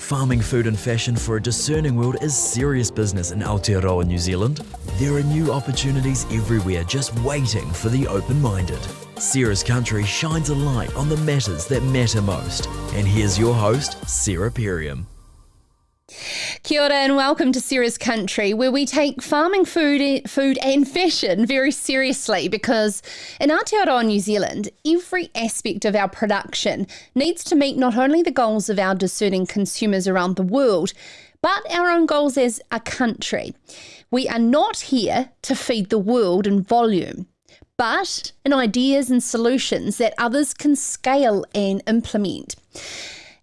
Farming food and fashion for a discerning world is serious business in Aotearoa, New Zealand. There are new opportunities everywhere just waiting for the open-minded. Sarah's Country shines a light on the matters that matter most. And here's your host, Sarah Perriam. Kia ora and welcome to Sarah's Country, where we take farming food and fashion very seriously, because in Aotearoa, New Zealand, every aspect of our production needs to meet not only the goals of our discerning consumers around the world, but our own goals as a country. We are not here to feed the world in volume, but in ideas and solutions that others can scale and implement.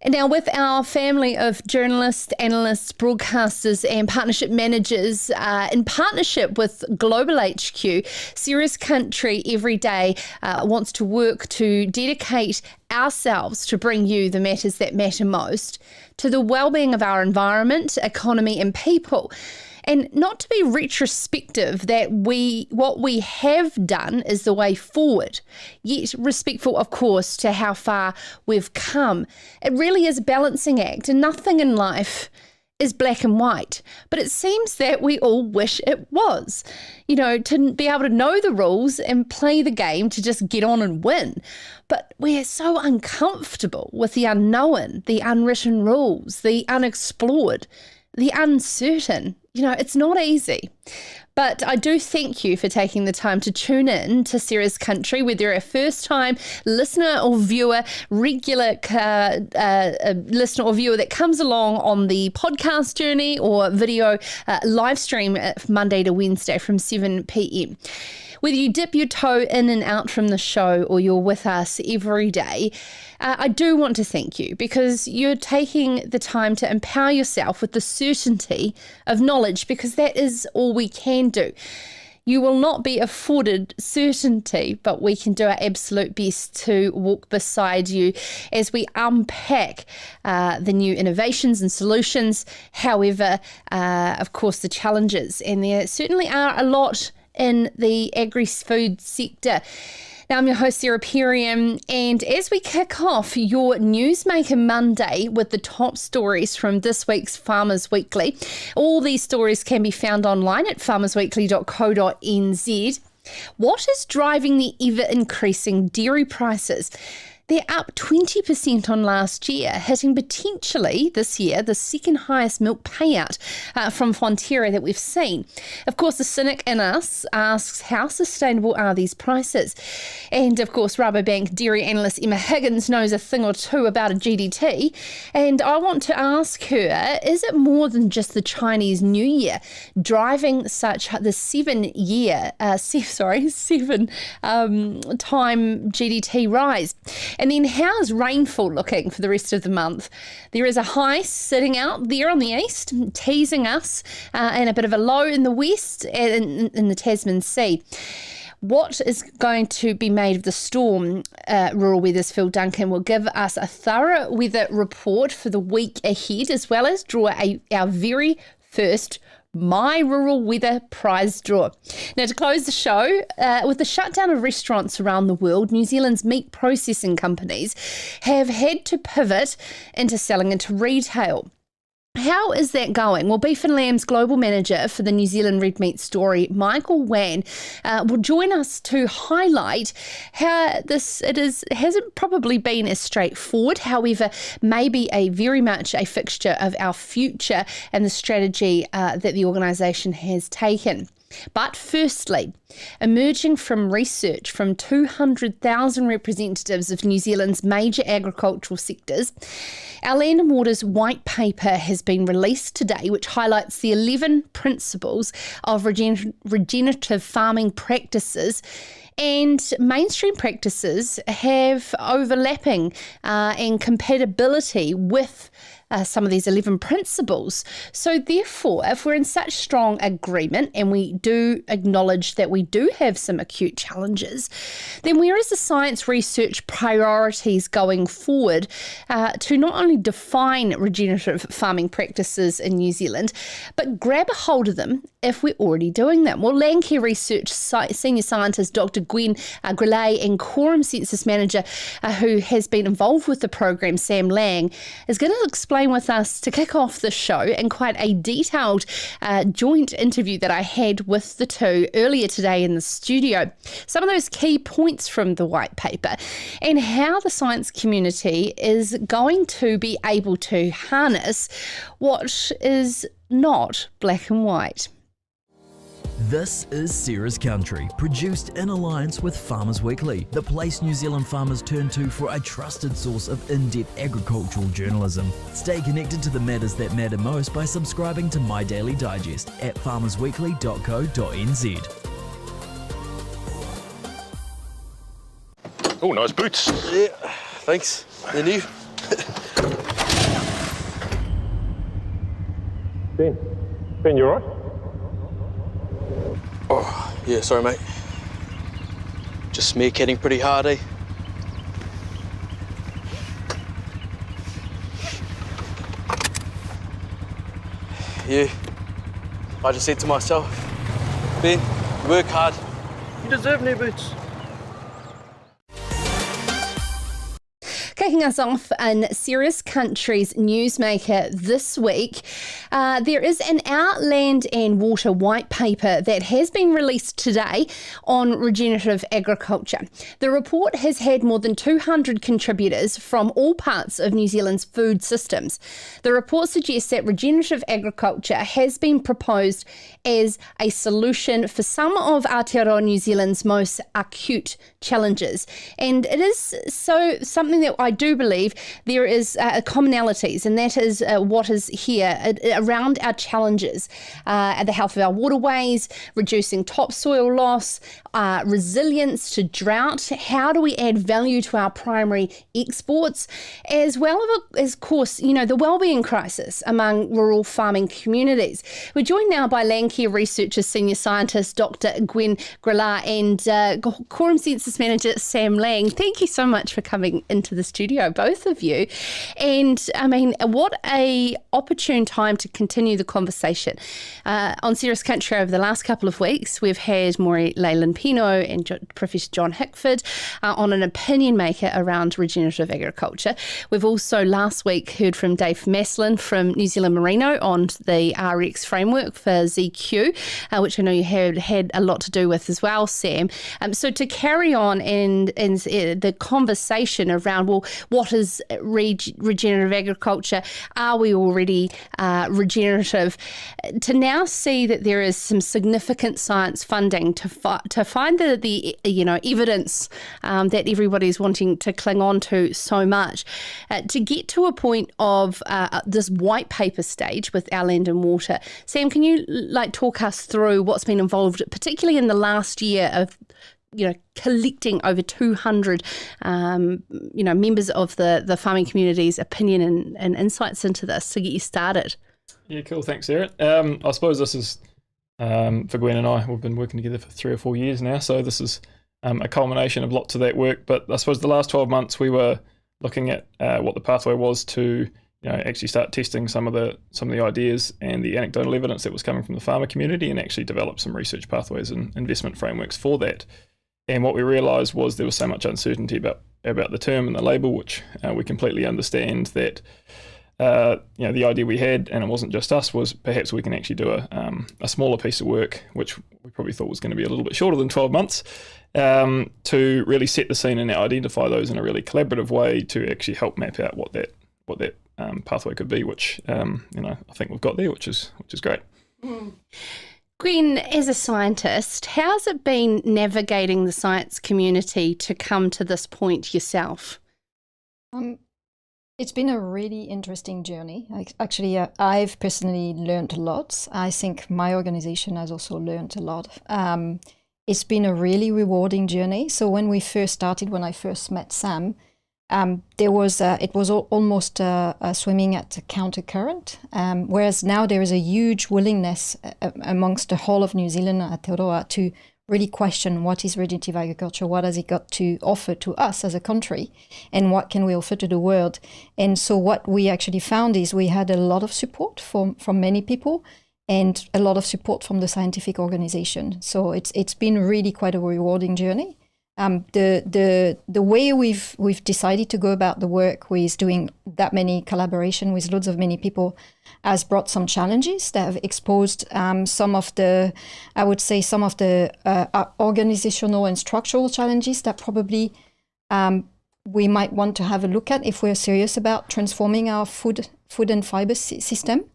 And now with our family of journalists, analysts, broadcasters and partnership managers in partnership with Global HQ, Sarah's Country every day wants to work to dedicate ourselves to bring you the matters that matter most, to the well-being of our environment, economy and people. And not to be retrospective that what we have done is the way forward, yet respectful, of course, to how far we've come. It really is a balancing act, and nothing in life is black and white. But it seems that we all wish it was, to be able to know the rules and play the game to just get on and win. But we're so uncomfortable with the unknown, the unwritten rules, the unexplored, the uncertain. It's not easy. But I do thank you for taking the time to tune in to Sarah's Country, whether you're a first-time listener or viewer, regular listener or viewer that comes along on the podcast journey or video live stream Monday to Wednesday from 7 p.m. Whether you dip your toe in and out from the show or you're with us every day, I do want to thank you, because you're taking the time to empower yourself with the certainty of knowledge, because that is all we can do. You will not be afforded certainty, but we can do our absolute best to walk beside you as we unpack the new innovations and solutions. However, of course, the challenges, and there certainly are a lot in the agri-food sector. Now, I'm your host, Sarah Perriam, and as we kick off your Newsmaker Monday with the top stories from this week's Farmers Weekly, all these stories can be found online at farmersweekly.co.nz. What is driving the ever-increasing dairy prices? They're up 20% on last year, hitting potentially this year the second highest milk payout from Fonterra that we've seen. Of course, the cynic in us asks, how sustainable are these prices? And of course, Rabobank Dairy Analyst Emma Higgins knows a thing or two about a GDT. And I want to ask her, is it more than just the Chinese New Year driving such the 7 time GDT rise? And then how's rainfall looking for the rest of the month? There is a high sitting out there on the east, teasing us, and a bit of a low in the west and in the Tasman Sea. What is going to be made of the storm? RuralWeather's Phil Duncan will give us a thorough weather report for the week ahead, as well as draw our very first My Rural Weather prize draw. Now, to close the show, with the shutdown of restaurants around the world, New Zealand's meat processing companies have had to pivot into selling into retail. How is that going? Well, Beef and Lamb's global manager for the New Zealand red meat story, Michael Wan, will join us to highlight how hasn't probably been as straightforward, however, maybe very much a fixture of our future and the strategy that the organisation has taken. But firstly, emerging from research from 200,000 representatives of New Zealand's major agricultural sectors, our Land and Waters white paper has been released today, which highlights the 11 principles of regenerative farming practices. And mainstream practices have overlapping and compatibility with some of these 11 principles. So therefore, if we're in such strong agreement, and we do acknowledge that we do have some acute challenges, then where is the science research priorities going forward to not only define regenerative farming practices in New Zealand, but grab a hold of them if we're already doing them? Well, Landcare Research Senior Scientist Dr. Gwen Grelet and Quorum Census Manager who has been involved with the program, Sam Lang, is going to explain explain with us to kick off the show in quite a detailed joint interview that I had with the two earlier today in the studio. Some of those key points from the white paper and how the science community is going to be able to harness what is not black and white. This is Sarah's Country, produced in alliance with Farmers Weekly, the place New Zealand farmers turn to for a trusted source of in-depth agricultural journalism. Stay connected to the matters that matter most by subscribing to My Daily Digest at farmersweekly.co.nz. Oh, nice boots. Yeah, thanks. They're new. Ben, you alright? Oh, yeah, sorry, mate. Just meerkatting pretty hard, eh? Yeah, I just said to myself, Ben, you work hard. You deserve new boots. Kicking us off in Sarah's Country's newsmaker this week, there is an Our Land and Water white paper that has been released today on regenerative agriculture. The report has had more than 200 contributors from all parts of New Zealand's food systems. The report suggests that regenerative agriculture has been proposed as a solution for some of Aotearoa New Zealand's most acute challenges. And it is something that I do believe there is commonalities, and that is what is here around our challenges, the health of our waterways, reducing topsoil loss, resilience to drought. How do we add value to our primary exports, as well as, of course, the wellbeing crisis among rural farming communities? We're joined now by Landcare Research Senior Scientist Dr. Gwen Grelet and Quorum Census Manager Sam Lang. Thank you so much for coming into the studio, both of you. And I mean, what a opportune time to continue the conversation. On Sarah's Country over the last couple of weeks, we've had Maury Leyland Pino and Professor John Hickford on an opinion maker around regenerative agriculture. We've also last week heard from Dave Maslin from New Zealand Merino on the RX framework for ZQ, which I know you have had a lot to do with as well, Sam. So to carry on and the conversation around, well, what is regenerative agriculture? Are we already regenerative? To now see that there is some significant science funding to find the evidence that everybody's wanting to cling on to so much, to get to a point of this white paper stage with Our Land and Water. Sam, can you talk us through what's been involved, particularly in the last year of collecting over 200 members of the farming community's opinion and insights into this to get you started? Yeah, cool. Thanks, Sarah. I suppose this is, for Gwen and I, we've been working together for 3 or 4 years now, so this is a culmination of lots of that work. But I suppose the last 12 months we were looking at what the pathway was to actually start testing some of the ideas and the anecdotal evidence that was coming from the farmer community, and actually develop some research pathways and investment frameworks for that. And what we realised was there was so much uncertainty about the term and the label, which we completely understand that the idea we had, and it wasn't just us, was perhaps we can actually do a smaller piece of work, which we probably thought was going to be a little bit shorter than 12 months, to really set the scene and identify those in a really collaborative way to actually help map out what that pathway could be, which I think we've got there, which is great. Mm. Gwen, as a scientist, how's it been navigating the science community to come to this point yourself? It's been a really interesting journey. Actually, I've personally learned a lot. I think my organization has also learned a lot. It's been a really rewarding journey. So when I first met Sam, it was almost swimming at a counter current, whereas now there is a huge willingness amongst the whole of New Zealand, Aotearoa, to really question what is regenerative agriculture, what has it got to offer to us as a country, and what can we offer to the world. And so what we actually found is we had a lot of support from many people, and a lot of support from the scientific organization. So it's been really quite a rewarding journey. The way we've decided to go about the work with doing that many collaboration with loads of many people has brought some challenges that have exposed some of the organizational and structural challenges that probably we might want to have a look at if we're serious about transforming our food and fiber system.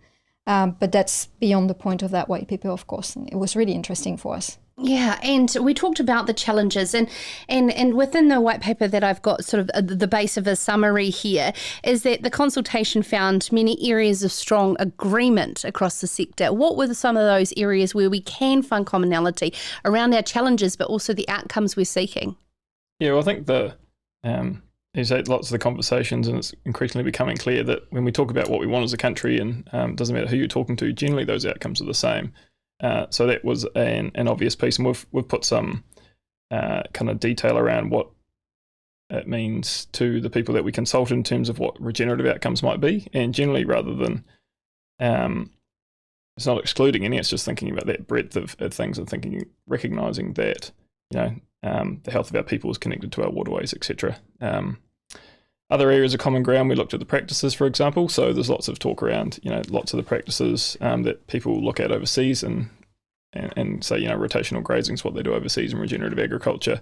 But that's beyond the point of that white paper, of course. And it was really interesting for us. Yeah, and we talked about the challenges, and within the white paper that I've got sort of the base of a summary here is that the consultation found many areas of strong agreement across the sector. What were some of those areas where we can find commonality around our challenges, but also the outcomes we're seeking? Yeah, well, I think there's lots of the conversations, and it's increasingly becoming clear that when we talk about what we want as a country, and doesn't matter who you're talking to, generally those outcomes are the same. So that was an obvious piece, and we've put some kind of detail around what it means to the people that we consult in terms of what regenerative outcomes might be. And generally, rather than it's not excluding any, it's just thinking about that breadth of things and recognizing that the health of our people is connected to our waterways, etc. Other areas of common ground, we looked at the practices, for example. So there's lots of talk around, lots of the practices that people look at overseas and say, rotational grazing is what they do overseas and regenerative agriculture.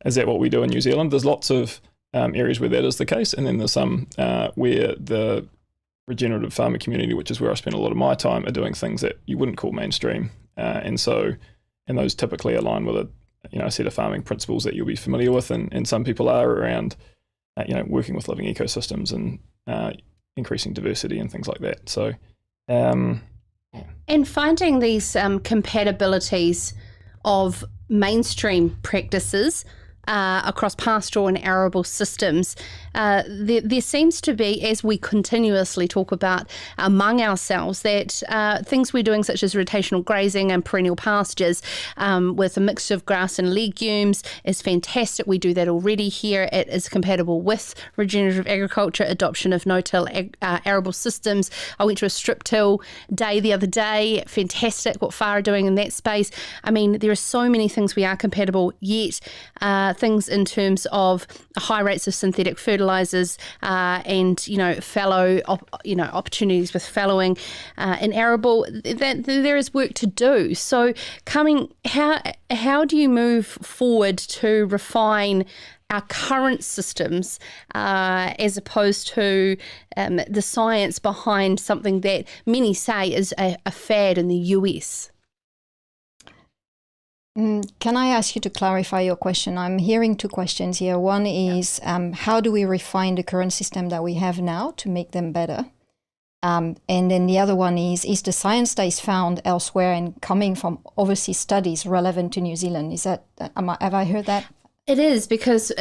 Is that what we do in New Zealand? There's lots of areas where that is the case. And then there's some where the regenerative farming community, which is where I spend a lot of my time, are doing things that you wouldn't call mainstream. And those typically align with a set of farming principles that you'll be familiar with. And some people are around working with living ecosystems and increasing diversity and things like that. So, and finding these compatibilities of mainstream practices across pastoral and arable systems, there seems to be, as we continuously talk about among ourselves, that things we're doing such as rotational grazing and perennial pastures with a mixture of grass and legumes is fantastic. We do that already here. It is compatible with regenerative agriculture, adoption of no-till arable systems. I went to a strip till day the other day. Fantastic what FAR are doing in that space. I mean, there are so many things we are compatible, yet things in terms of high rates of synthetic fertilizers and fallow opportunities with fallowing in arable, that there is work to do. So how do you move forward to refine our current systems as opposed to the science behind something that many say is a fad in the US? Can I ask you to clarify your question? I'm hearing two questions here. One is how do we refine the current system that we have now to make them better? And then the other one is the science that is found elsewhere and coming from overseas studies relevant to New Zealand? Is that, have I heard that? It is, because,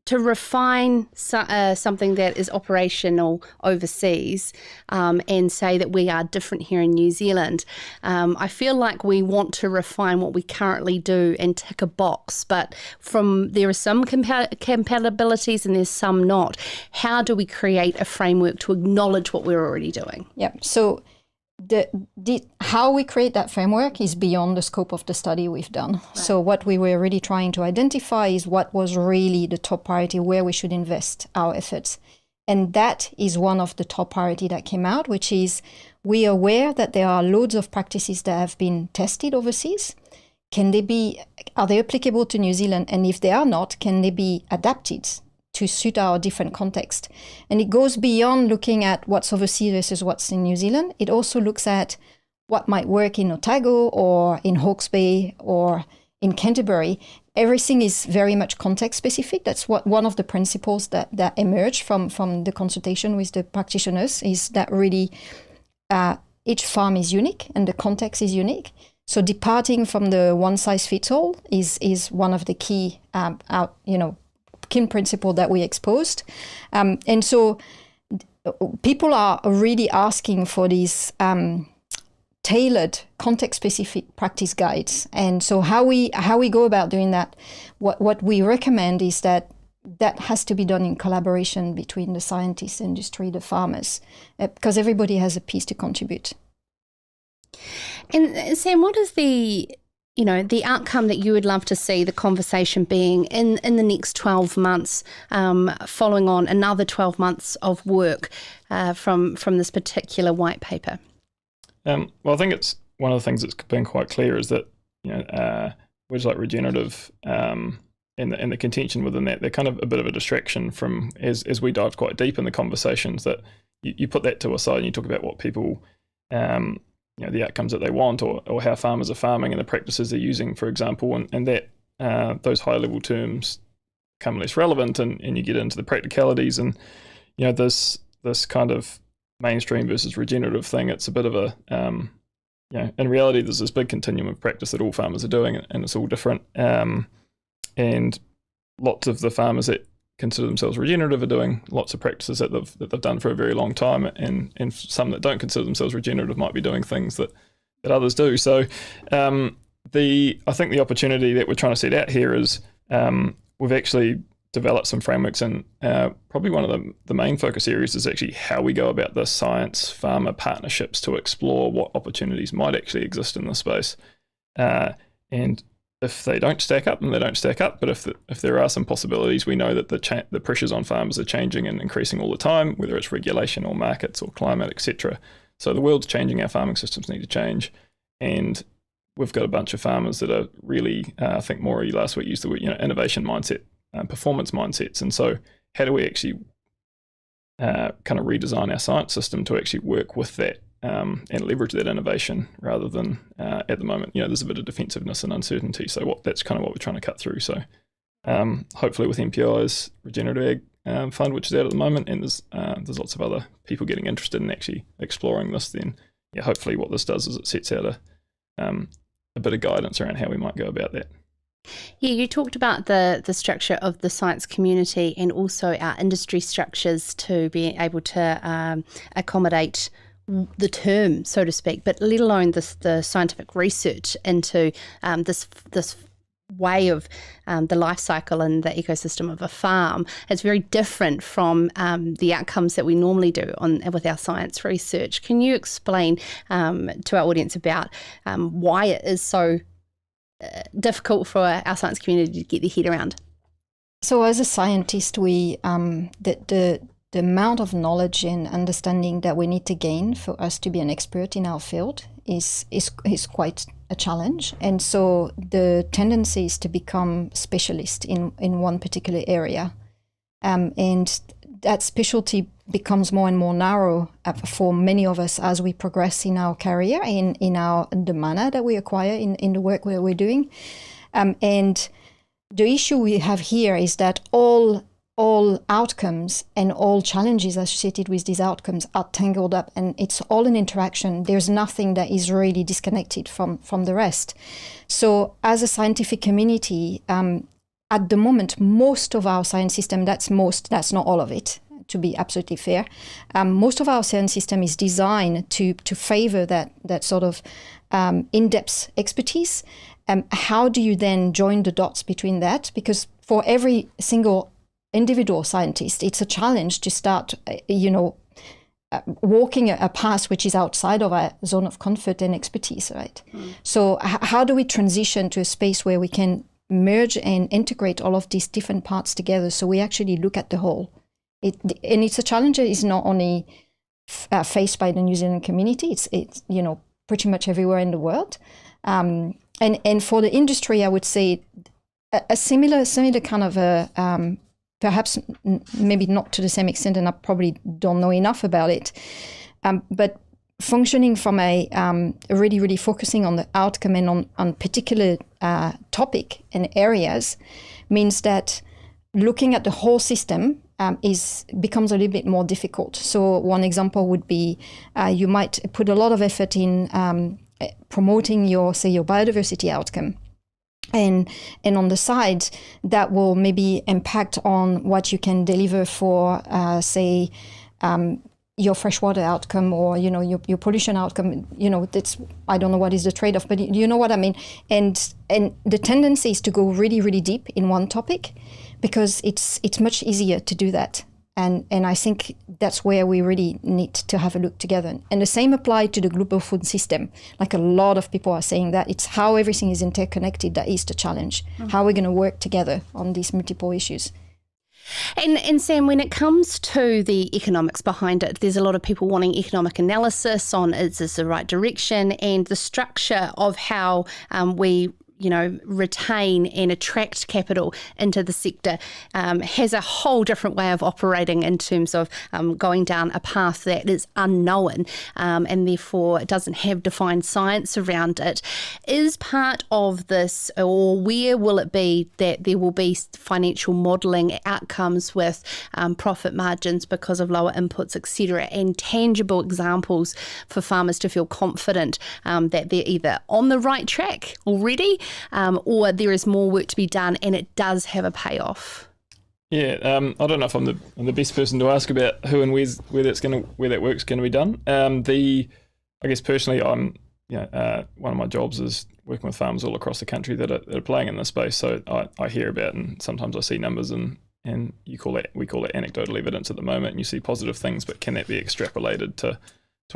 to refine something that is operational overseas and say that we are different here in New Zealand, I feel like we want to refine what we currently do and tick a box, but there are some compatibilities and there's some not. How do we create a framework to acknowledge what we're already doing? Yeah, so how we create that framework is beyond the scope of the study we've done. Right. So what we were really trying to identify is what was really the top priority, where we should invest our efforts. And that is one of the top priority that came out, which is we are aware that there are loads of practices that have been tested overseas. Are they applicable to New Zealand? And if they are not, can they be adapted to suit our different context? And it goes beyond looking at what's overseas versus what's in New Zealand. It also looks at what might work in Otago or in Hawke's Bay or in Canterbury. Everything is very much context specific. That's one of the principles that emerged from the consultation with the practitioners, is that really each farm is unique and the context is unique. So departing from the one size fits all is one of the key principle that we exposed. And so people are really asking for these tailored context-specific practice guides. And so how we go about doing that, what we recommend is that has to be done in collaboration between the scientists, industry, the farmers, because everybody has a piece to contribute. And Sam, what is the the outcome that you would love to see the conversation being in the next 12 months, following on another 12 months of work from this particular white paper? Well, I think it's one of the things that's been quite clear is that words like regenerative and the contention within that, they're kind of a bit of a distraction from as we dive quite deep in the conversations, that you put that to a side and you talk about what people the outcomes that they want, or how farmers are farming and the practices they're using, for example, and that those high level terms become less relevant, and you get into the practicalities, and this kind of mainstream versus regenerative thing. It's a bit of a in reality there's this big continuum of practice that all farmers are doing, and it's all different, and lots of the farmers that consider themselves regenerative are doing lots of practices that they've done for a very long time, and some that don't consider themselves regenerative might be doing things that others do. So I think the opportunity that we're trying to set out here is we've actually developed some frameworks, and probably one of the main focus areas is actually how we go about the science farmer partnerships to explore what opportunities might actually exist in this space, and if they don't stack up, then they don't stack up. But if there are some possibilities, we know that the pressures on farmers are changing and increasing all the time, whether it's regulation or markets or climate, etc. So the world's changing, our farming systems need to change. And we've got a bunch of farmers that are really, I think Maury last week used the word, innovation mindset, performance mindsets. And so how do we actually kind of redesign our science system to actually work with that and leverage that innovation, rather than at the moment, there's a bit of defensiveness and uncertainty. So that's kind of what we're trying to cut through. So hopefully with MPI's Regenerative Ag Fund, which is out at the moment, and there's lots of other people getting interested in actually exploring this, then hopefully what this does is it sets out a bit of guidance around how we might go about that. Yeah, you talked about the structure of the science community and also our industry structures to be able to accommodate the term, so to speak, but let alone the scientific research into this way of the life cycle and the ecosystem of a farm. It's very different from the outcomes that we normally do with our science research. Can you explain to our audience about why it is so difficult for our science community to get their head around? So as a scientist, we the amount of knowledge and understanding that we need to gain for us to be an expert in our field is quite a challenge. And so the tendency is to become specialist in one particular area. And that specialty becomes more and more narrow for many of us as we progress in our career, in the manner that we acquire in the work that we're doing. And the issue we have here is that all outcomes and all challenges associated with these outcomes are tangled up, and it's all an interaction. There's nothing that is really disconnected from the rest. So as a scientific community, at the moment, most of our science system, that's not all of it, to be absolutely fair. Most of our science system is designed to favor that sort of in-depth expertise. How do you then join the dots between that? Because for every single individual scientist, it's a challenge to start, walking a path which is outside of our zone of comfort and expertise, right? So how do we transition to a space where we can merge and integrate all of these different parts together so we actually look at the whole? It's a challenge that is not only faced by the New Zealand community, it's pretty much everywhere in the world. And for the industry, I would say a similar kind of perhaps maybe not to the same extent, and I probably don't know enough about it, but functioning from a really, really focusing on the outcome and on particular topic and areas means that looking at the whole system becomes a little bit more difficult. So one example would be you might put a lot of effort in promoting your biodiversity outcome. And on the side, that will maybe impact on what you can deliver for, your freshwater outcome or, your pollution outcome. That's, I don't know what is the trade-off, but you know what I mean. And the tendency is to go really, really deep in one topic because it's much easier to do that. And I think that's where we really need to have a look together. And the same applies to the global food system. Like a lot of people are saying that it's how everything is interconnected that is the challenge. How we're going to work together on these multiple issues. And Sam, when it comes to the economics behind it, there's a lot of people wanting economic analysis on is this the right direction, and the structure of how we retain and attract capital into the sector has a whole different way of operating in terms of going down a path that is unknown and therefore it doesn't have defined science around it. Is part of this, or where will it be that there will be financial modelling outcomes with profit margins because of lower inputs, etc., and tangible examples for farmers to feel confident that they're either on the right track already or there is more work to be done and it does have a payoff? Yeah, I don't know if I'm the best person to ask about who and where that work's going to be done. I guess personally, I'm one of my jobs is working with farmers all across the country that are playing in this space. So I hear about, and sometimes I see numbers and we call it anecdotal evidence at the moment, and you see positive things, but can that be extrapolated to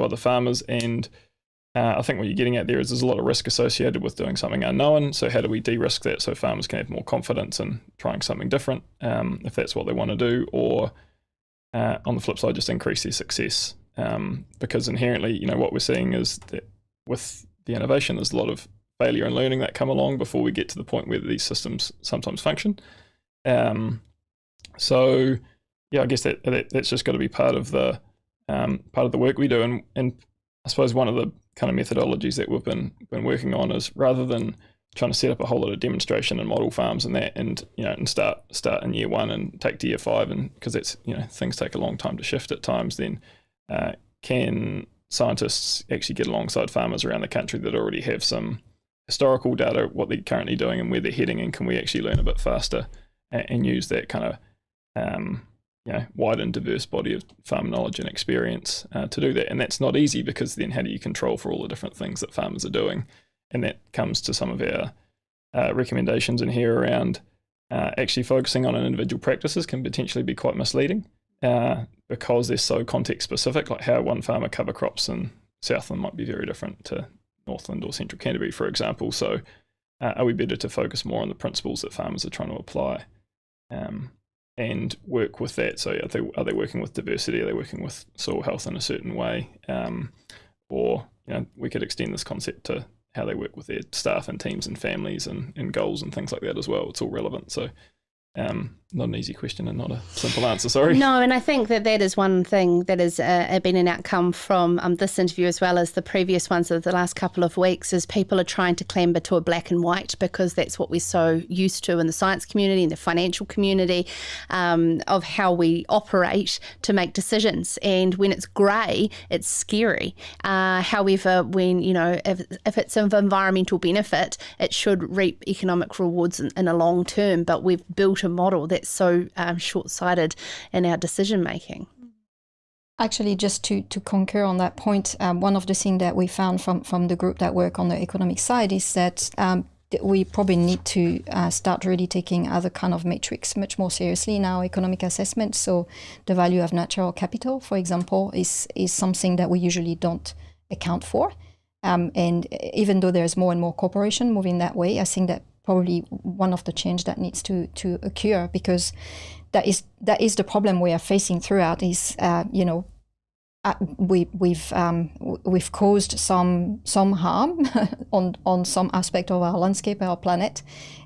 other farmers? And I think what you're getting at there is there's a lot of risk associated with doing something unknown. So how do we de-risk that so farmers can have more confidence in trying something different if that's what they want to do, or on the flip side, just increase their success? Because inherently, what we're seeing is that with the innovation, there's a lot of failure and learning that come along before we get to the point where these systems sometimes function. So yeah, I guess that's just got to be part of the work we do. And I suppose one of the kind of methodologies that we've been working on is, rather than trying to set up a whole lot of demonstration and model farms and that, and start in year 1 and take to year 5, and because it's things take a long time to shift at times, then can scientists actually get alongside farmers around the country that already have some historical data, what they're currently doing and where they're heading, and can we actually learn a bit faster and use that kind of wide and diverse body of farm knowledge and experience to do that. And that's not easy, because then how do you control for all the different things that farmers are doing? And that comes to some of our recommendations in here around actually focusing on individual practices can potentially be quite misleading because they're so context specific, like how one farmer cover crops in Southland might be very different to Northland or Central Canterbury, for example. So are we better to focus more on the principles that farmers are trying to apply and work with that? So are they working with diversity? Are they working with soil health in a certain way? Or we could extend this concept to how they work with their staff and teams and families and goals and things like that as well. It's all relevant. So not an easy question and not a simple answer, sorry. No, and I think that is one thing that has been an outcome from this interview, as well as the previous ones of the last couple of weeks, is people are trying to clamber to a black and white, because that's what we're so used to in the science community and the financial community, of how we operate to make decisions. And when it's grey, it's scary. However, when, if it's of environmental benefit, it should reap economic rewards in a long term. But we've built a model that's so short-sighted in our decision making. Actually, just to concur on that point, one of the things that we found from the group that work on the economic side is that we probably need to start really taking other kind of metrics much more seriously in our economic assessment. So the value of natural capital, for example, is something that we usually don't account for. And even though there's more and more corporation moving that way, I think that probably one of the change that needs to occur, because that is the problem we are facing throughout is we've caused some harm on some aspect of our landscape, our planet,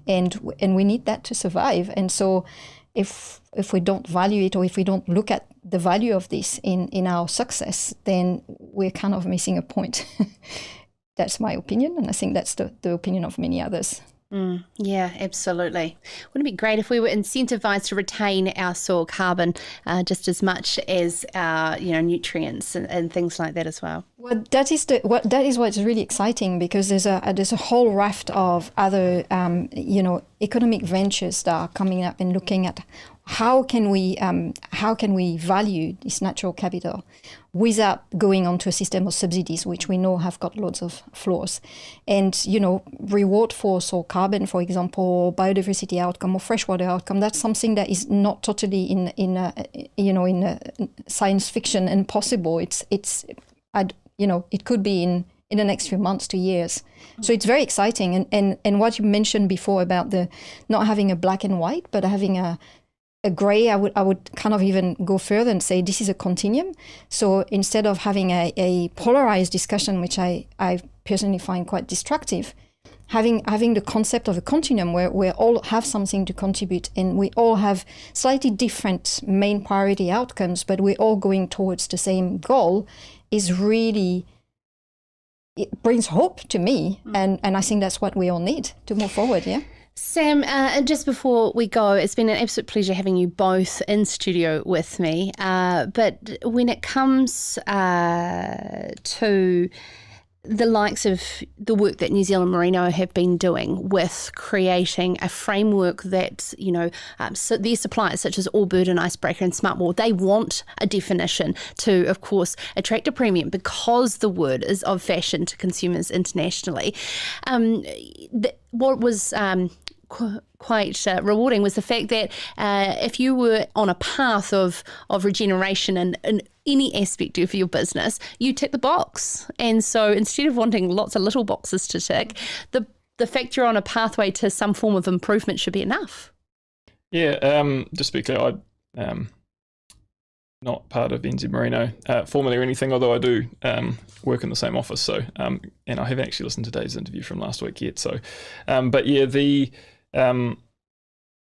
and we need that to survive. And so if we don't value it, or if we don't look at the value of this in our success, then we're kind of missing a point. That's my opinion, and I think that's the opinion of many others. Yeah, absolutely. Wouldn't it be great if we were incentivized to retain our soil carbon just as much as our, nutrients and things like that as well? Well, that is what's really exciting, because there's a whole raft of other economic ventures that are coming up and looking at how can we value this natural capital. without going onto a system of subsidies, which we know have got loads of flaws. And, reward force or carbon, for example, or biodiversity outcome or freshwater outcome, that's something that is not totally in science fiction and possible. It could be in the next few months to years. So it's very exciting. And what you mentioned before about the not having a black and white, but having a gray, I would kind of even go further and say this is a continuum. So instead of having a polarized discussion, which I personally find quite destructive, having the concept of a continuum where we all have something to contribute and we all have slightly different main priority outcomes, but we're all going towards the same goal is really, it brings hope to me. And I think that's what we all need to move forward, yeah? Sam, just before we go, it's been an absolute pleasure having you both in studio with me. But when it comes to the likes of the work that New Zealand Merino have been doing with creating a framework that, so their suppliers such as Allbird and Icebreaker and Smartwool, they want a definition to, of course, attract a premium because the word is of fashion to consumers internationally. What was quite rewarding was the fact that if you were on a path of regeneration and any aspect of your business, you tick the box. And so instead of wanting lots of little boxes to tick, the fact you're on a pathway to some form of improvement should be enough. Yeah, just to be clear, I'm not part of NZ Merino formally or anything, although I do work in the same office. So, and I haven't actually listened to Dave's interview from last week yet. So, but yeah,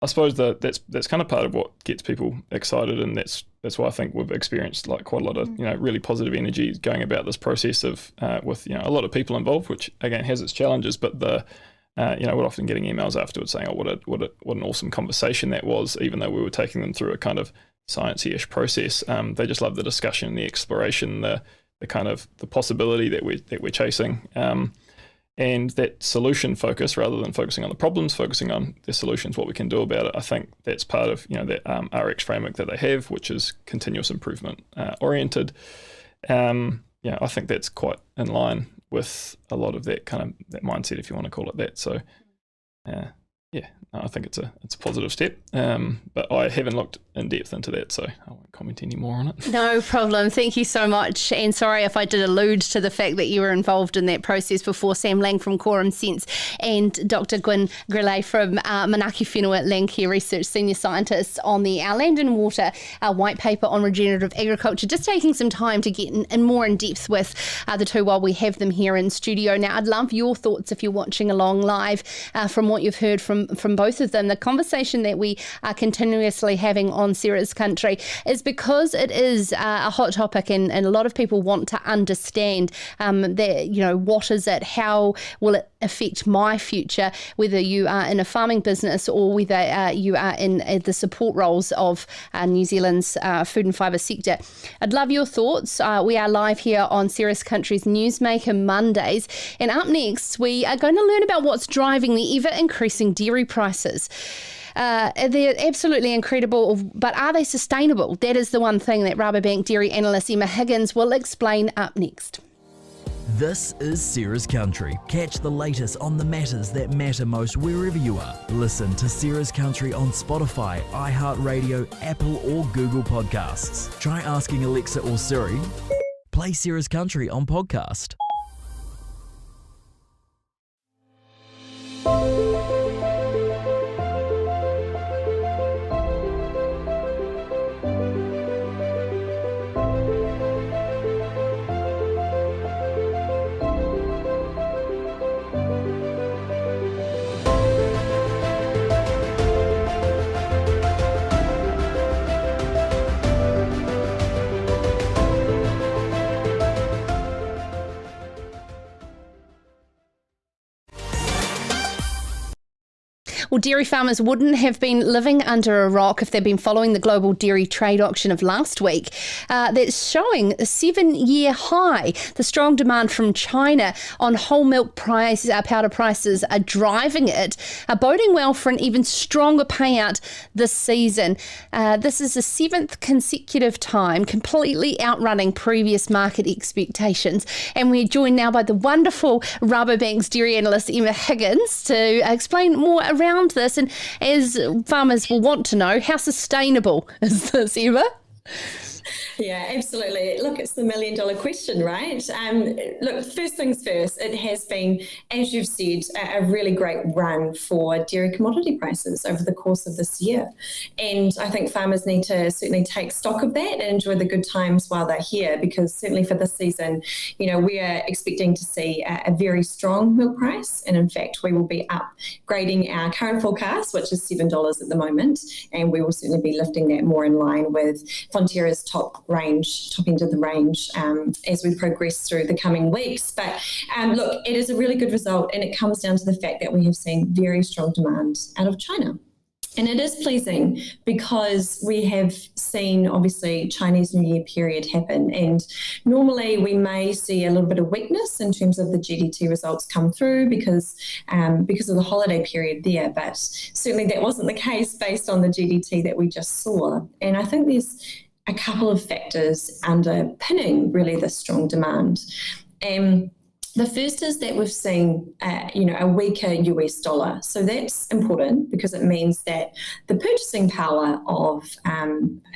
I suppose that's kind of part of what gets people excited, and that's why I think we've experienced like quite a lot of really positive energy going about this process of with a lot of people involved, which again has its challenges, but we're often getting emails afterwards saying, oh, what an awesome conversation that was, even though we were taking them through a kind of sciencey-ish process. They just love the discussion, the exploration, the kind of the possibility that we're chasing. And that solution focus, rather than focusing on the problems, focusing on the solutions, what we can do about it. I think that's part of that RX framework that they have, which is continuous improvement oriented. I think that's quite in line with a lot of that kind of that mindset, if you want to call it that. So, I think it's a positive step. But I haven't looked in depth into that, so I won't comment any more on it. No problem. Thank you so much. And sorry if I did allude to the fact that you were involved in that process before. Sam Lang from Quorum Sense and Dr. Gwen Grelet from Manaki Whenua, Landcare Research Senior Scientist on the Our Land and Water white paper on regenerative agriculture. Just taking some time to get in more in depth with the two while we have them here in studio. Now, I'd love your thoughts if you're watching along live from what you've heard from both of them. The conversation that we are continuously having on Sarah's Country is because it is a hot topic, and a lot of people want to understand that, what is it, how will it affect my future, whether you are in a farming business or whether you are in the support roles of New Zealand's food and fibre sector. I'd love your thoughts. We are live here on Sarah's Country's Newsmaker Mondays, and up next we are going to learn about what's driving the ever-increasing dairy prices. They're absolutely incredible, but are they sustainable? That is the one thing that Rabobank Dairy Analyst Emma Higgins will explain up next. This is Sarah's Country. Catch the latest on the matters that matter most wherever you are. Listen to Sarah's Country on Spotify, iHeartRadio, Apple or Google Podcasts. Try asking Alexa or Siri. Play Sarah's Country on podcast. Well, dairy farmers wouldn't have been living under a rock if they'd been following the global dairy trade auction of last week. That's showing a 7-year high. The strong demand from China on whole milk powder prices are driving it, boding well for an even stronger payout this season. This is the 7th consecutive time, completely outrunning previous market expectations. And we're joined now by the wonderful Rabobank's Dairy Analyst, Emma Higgins, to explain more around this. And as farmers will want to know, how sustainable is this, Emma? Yeah, absolutely. Look, it's the $1 million question, right? Look, first things first, it has been, as you've said, a really great run for dairy commodity prices over the course of this year. And I think farmers need to certainly take stock of that and enjoy the good times while they're here, because certainly for this season, we are expecting to see a very strong milk price. And in fact, we will be upgrading our current forecast, which is $7 at the moment. And we will certainly be lifting that more in line with Fonterra's top end of the range as we progress through the coming weeks. But look, it is a really good result, and it comes down to the fact that we have seen very strong demand out of China. And it is pleasing because we have seen, obviously, Chinese New Year period happen. And normally we may see a little bit of weakness in terms of the GDT results come through because of the holiday period there. But certainly that wasn't the case based on the GDT that we just saw. And I think there's a couple of factors underpinning really the strong demand. The first is that we've seen, a weaker US dollar. So that's important because it means that the purchasing power of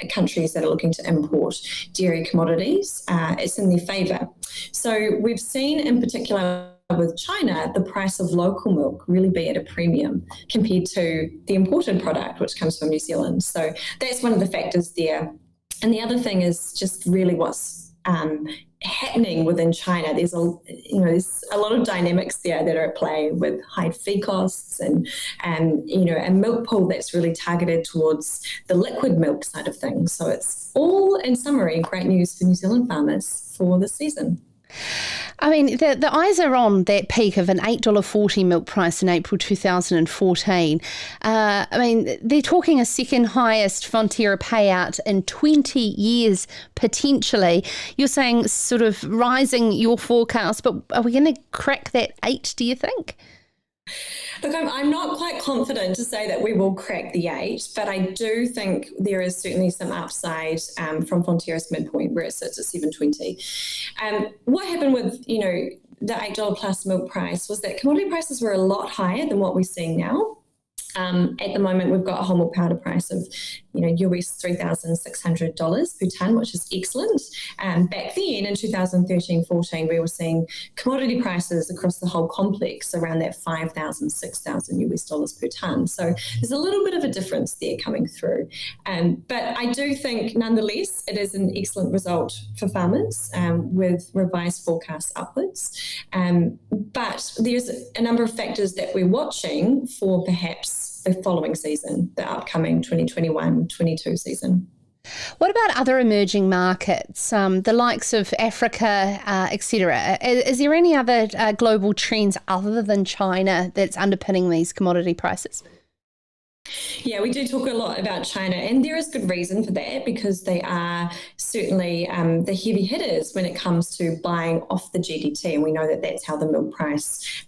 countries that are looking to import dairy commodities is in their favour. So we've seen in particular with China, the price of local milk really be at a premium compared to the imported product, which comes from New Zealand. So that's one of the factors there. And the other thing is just really what's happening within China. There's a lot of dynamics there that are at play with high feed costs and a milk pool that's really targeted towards the liquid milk side of things. So it's all, in summary, great news for New Zealand farmers for this season. I mean, the eyes are on that peak of an $8.40 milk price in April 2014. They're talking a second highest Fonterra payout in 20 years, potentially. You're saying sort of rising your forecast, but are we going to crack that 8, do you think? Look, I'm not quite confident to say that we will crack the 8, but I do think there is certainly some upside from Fonterra's midpoint where it sits at $7.20. What happened with, the $8 plus milk price was that commodity prices were a lot higher than what we're seeing now. At the moment, we've got a whole milk powder price of, US $3,600 per tonne, which is excellent. Back then in 2013-14, we were seeing commodity prices across the whole complex around that $5,000, $6,000 US per tonne. So there's a little bit of a difference there coming through. But I do think, nonetheless, it is an excellent result for farmers with revised forecasts upwards. But there's a number of factors that we're watching for perhaps the following season, the upcoming 2021-22 season. What about other emerging markets, the likes of Africa, etc.? Is there any other global trends other than China that's underpinning these commodity prices? Yeah, we do talk a lot about China, and there is good reason for that because they are certainly the heavy hitters when it comes to buying off the GDT, and we know that that's how the milk price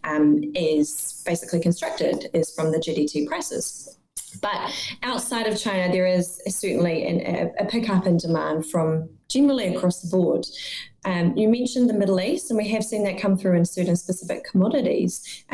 is basically constructed, is from the GDT prices. But outside of China, there is certainly a pickup in demand from generally across the board. You mentioned the Middle East, and we have seen that come through in certain specific commodities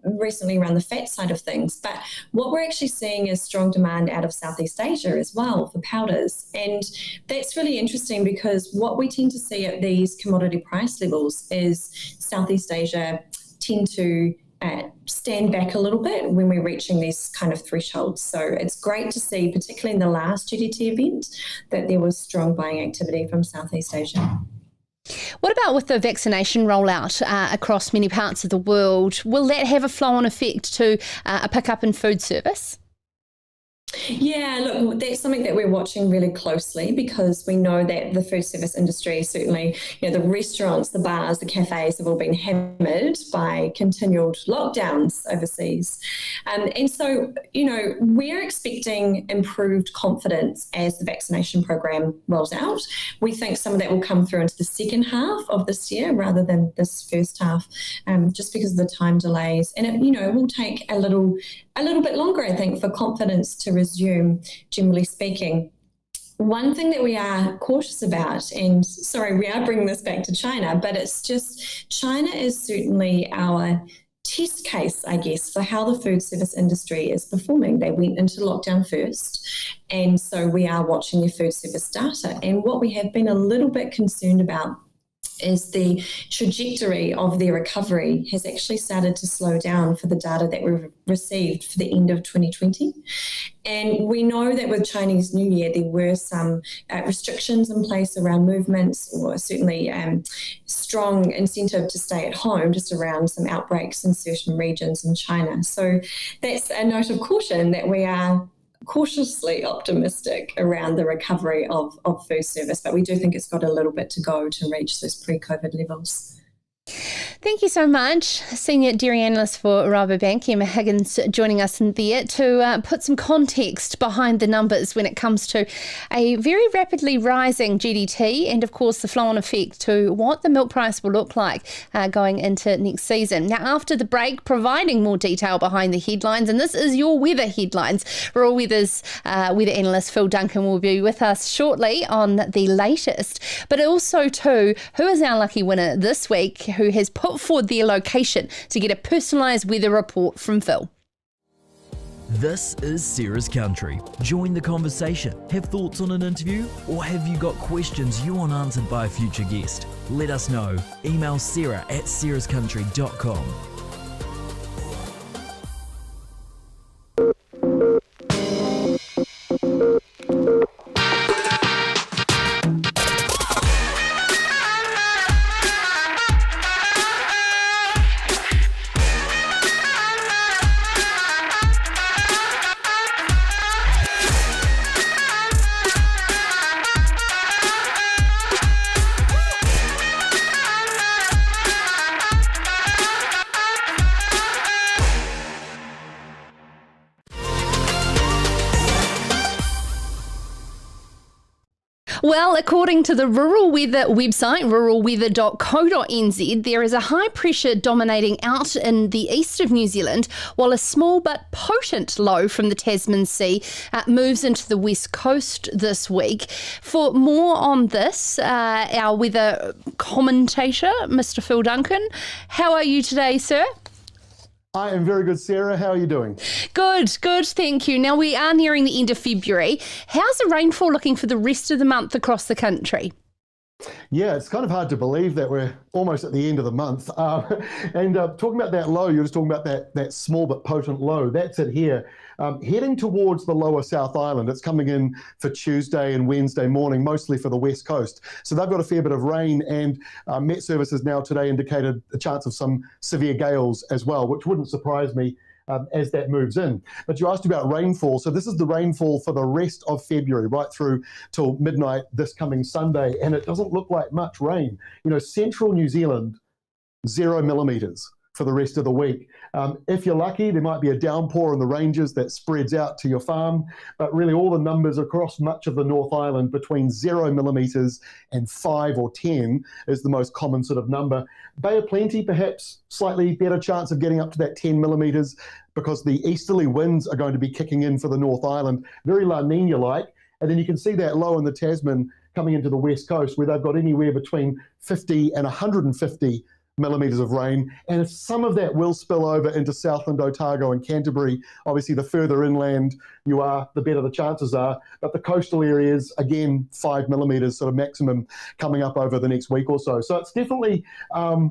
recently around the fat side of things. But what we're actually seeing is strong demand out of Southeast Asia as well for powders. And that's really interesting because what we tend to see at these commodity price levels is Southeast Asia tend to stand back a little bit when we're reaching these kind of thresholds. So it's great to see, particularly in the last GDT event, that there was strong buying activity from Southeast Asia. What about with the vaccination rollout across many parts of the world? Will that have a flow-on effect to a pickup in food service? Yeah, look, that's something that we're watching really closely because we know that the food service industry, certainly, the restaurants, the bars, the cafes have all been hammered by continued lockdowns overseas. And so, we're expecting improved confidence as the vaccination program rolls out. We think some of that will come through into the second half of this year rather than this first half, just because of the time delays. And it will take a little bit longer, I think, for confidence to resume, generally speaking. One thing that we are cautious about, and sorry, we are bringing this back to China, but it's just China is certainly our test case, I guess, for how the food service industry is performing. They went into lockdown first, and so we are watching their food service data. And what we have been a little bit concerned about is the trajectory of their recovery has actually started to slow down for the data that we've received for the end of 2020. And we know that with Chinese New Year, there were some restrictions in place around movements, or certainly strong incentive to stay at home just around some outbreaks in certain regions in China. So that's a note of caution that we are cautiously optimistic around the recovery of food service, but we do think it's got a little bit to go to reach those pre-COVID levels. Thank you so much, Senior Dairy Analyst for Rabobank, Emma Higgins, joining us in there to put some context behind the numbers when it comes to a very rapidly rising GDT and, of course, the flow-on effect to what the milk price will look like going into next season. Now, after the break, providing more detail behind the headlines, and this is your weather headlines. RuralWeather's weather analyst Phil Duncan will be with us shortly on the latest, but also, too, who is our lucky winner this week who has put forward their location to get a personalised weather report from Phil. This is Sarah's Country. Join the conversation. Have thoughts on an interview? Or have you got questions you want answered by a future guest? Let us know. Email sarah@sarahscountry.com. Well, according to the Rural Weather website, ruralweather.co.nz, there is a high pressure dominating out in the east of New Zealand, while a small but potent low from the Tasman Sea moves into the west coast this week. For more on this, our weather commentator, Mr. Phil Duncan. How are you today, sir? I am very good, Sarah. How are you doing? Good, thank you. Now, we are nearing the end of February. How's the rainfall looking for the rest of the month across the country? Yeah, it's kind of hard to believe that we're almost at the end of the month. Talking about that low, you're just talking about that small but potent low. That's it here. Heading towards the lower South Island. It's coming in for Tuesday and Wednesday morning, mostly for the west coast. So they've got a fair bit of rain, and Met Services now today indicated a chance of some severe gales as well, which wouldn't surprise me as that moves in. But you asked about rainfall. So this is the rainfall for the rest of February, right through till midnight this coming Sunday. And it doesn't look like much rain. Central New Zealand, 0 millimetres for the rest of the week. If you're lucky, there might be a downpour in the ranges that spreads out to your farm, but really all the numbers across much of the North Island between 0 millimetres and 5 or 10 is the most common sort of number. Bay of Plenty, perhaps slightly better chance of getting up to that 10 millimetres because the easterly winds are going to be kicking in for the North Island, very La Nina-like. And then you can see that low in the Tasman coming into the west coast where they've got anywhere between 50 and 150 millimetres of rain, and some of that will spill over into Southland, Otago and Canterbury. Obviously, the further inland you are, the better the chances are. But the coastal areas, again, 5 millimetres sort of maximum coming up over the next week or so. So it's definitely a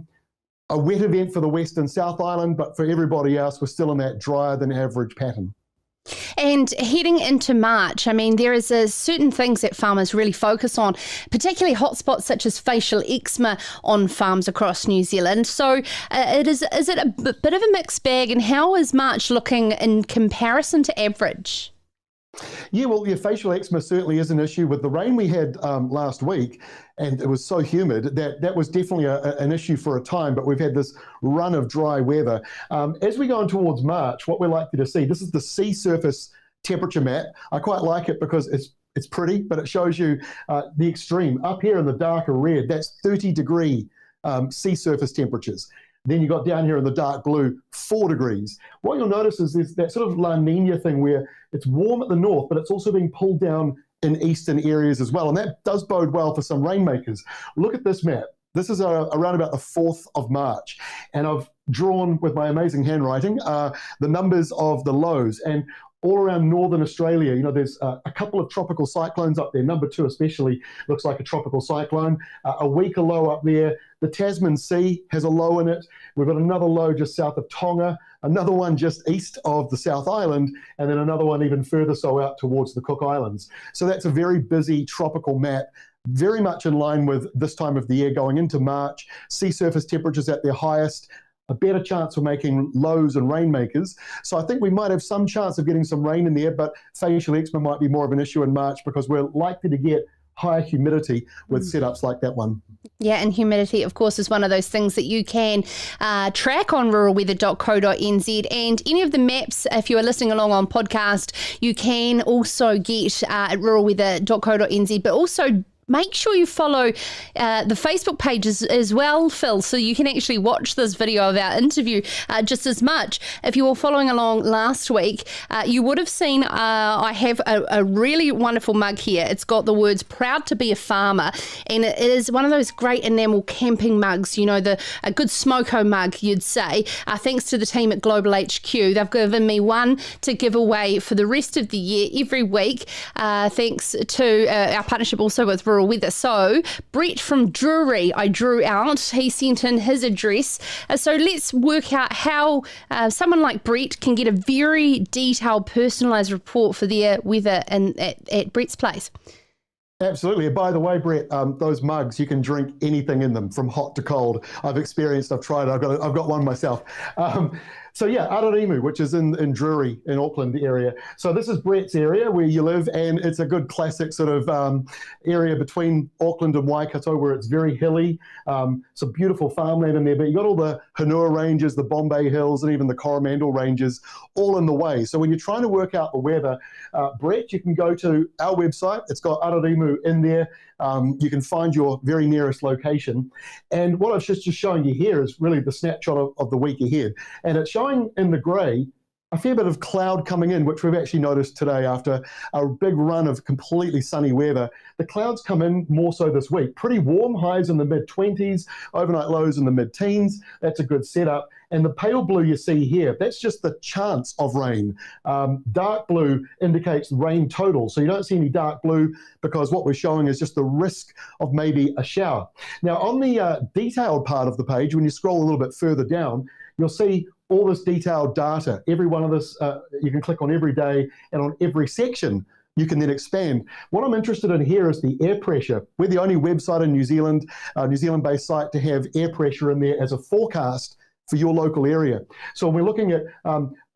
wet event for the West and South Island, but for everybody else, we're still in that drier than average pattern. And heading into March, there is certain things that farmers really focus on, particularly hotspots such as facial eczema on farms across New Zealand. So is it a bit of a mixed bag, and how is March looking in comparison to average? Yeah, well, facial eczema certainly is an issue. With the rain we had last week, and it was so humid, that was definitely an issue for a time, but we've had this run of dry weather. As we go on towards March, what we're likely to see, this is the sea surface temperature map. I quite like it because it's pretty, but it shows you the extreme. Up here in the darker red, that's 30-degree sea surface temperatures. Then you got down here in the dark blue, 4 degrees. What you'll notice is there's that sort of La Nina thing where it's warm at the north, but it's also being pulled down in eastern areas as well. And that does bode well for some rainmakers. Look at this map. This is around about the 4th of March. And I've drawn with my amazing handwriting the numbers of the lows. And all around northern Australia, there's a couple of tropical cyclones up there. Number 2 especially looks like a tropical cyclone. A weaker low up there. The Tasman Sea has a low in it. We've got another low just south of Tonga, another one just east of the South Island, and then another one even further so out towards the Cook Islands. So that's a very busy tropical map, very much in line with this time of the year going into March. Sea surface temperatures at their highest, a better chance of making lows and rainmakers. So I think we might have some chance of getting some rain in there, but facial eczema might be more of an issue in March because we're likely to get higher humidity with setups like that one. Yeah, and humidity, of course, is one of those things that you can track on ruralweather.co.nz. And any of the maps, if you are listening along on podcast, you can also get at ruralweather.co.nz, but also make sure you follow the Facebook pages as well, Phil, so you can actually watch this video of our interview just as much. If you were following along last week, you would have seen I have a really wonderful mug here. It's got the words "Proud to be a farmer," and it is one of those great enamel camping mugs, a good smoko mug, you'd say. Thanks to the team at Global HQ. They've given me one to give away for the rest of the year every week, thanks to our partnership also with Rural Weather. So Brett from Drury, I drew out. He sent in his address. So let's work out how someone like Brett can get a very detailed, personalised report for their weather at Brett's place. Absolutely. By the way, Brett, those mugs, you can drink anything in them from hot to cold. I've tried, I've got one myself. So yeah, Ararimu, which is in Drury in Auckland area. So this is Brett's area where you live, and it's a good classic sort of area between Auckland and Waikato where it's very hilly. It's a beautiful farmland in there, but you got all the Hanua Ranges, the Bombay Hills, and even the Coromandel Ranges all in the way. So when you're trying to work out the weather, Brett, you can go to our website. It's got Ararimu in there. You can find your very nearest location. And what I've just showing you here is really the snapshot of the week ahead. And it's showing in the grey a fair bit of cloud coming in, which we've actually noticed today after a big run of completely sunny weather. The clouds come in more so this week. Pretty warm, highs in the mid-20s, overnight lows in the mid-teens. That's a good setup. And the pale blue you see here, that's just the chance of rain. Dark blue indicates rain total. So you don't see any dark blue because what we're showing is just the risk of maybe a shower. Now on the detailed part of the page, when you scroll a little bit further down, you'll see all this detailed data. Every one of this, you can click on every day, and on every section, you can then expand. What I'm interested in here is the air pressure. We're the only website in New Zealand, New Zealand-based site to have air pressure in there as a forecast for your local area. So when we're looking at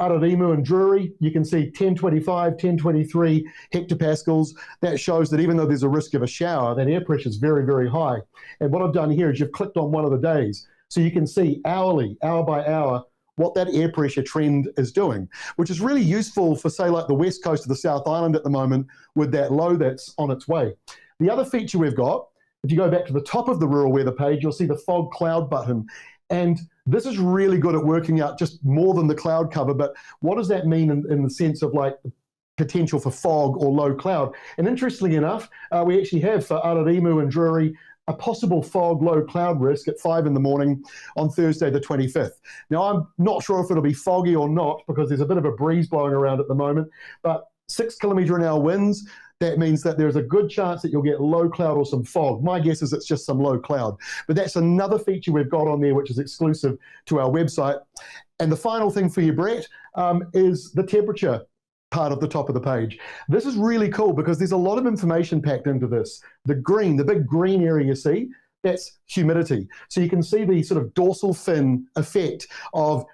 Ararimu and Drury, you can see 1025, 1023 hectopascals. That shows that even though there's a risk of a shower, that air pressure is very, very high. And what I've done here is you've clicked on one of the days. So you can see hourly, hour by hour, what that air pressure trend is doing, which is really useful for, say, like the west coast of the South Island at the moment with that low that's on its way. The other feature we've got, if you go back to the top of the rural weather page, you'll see the fog cloud button. And this is really good at working out just more than the cloud cover, but what does that mean in the sense of like potential for fog or low cloud? And interestingly enough, we actually have for Ararimu and Drury a possible fog low cloud risk at 5 in the morning on Thursday the 25th. Now, I'm not sure if it'll be foggy or not because there's a bit of a breeze blowing around at the moment, but 6 km/h winds, that means that there's a good chance that you'll get low cloud or some fog. My guess is it's just some low cloud. But that's another feature we've got on there which is exclusive to our website. And the final thing for you, Brett, is the temperature part of the top of the page. This is really cool because there's a lot of information packed into this. The green, the big green area you see, that's humidity. So you can see the sort of dorsal fin effect of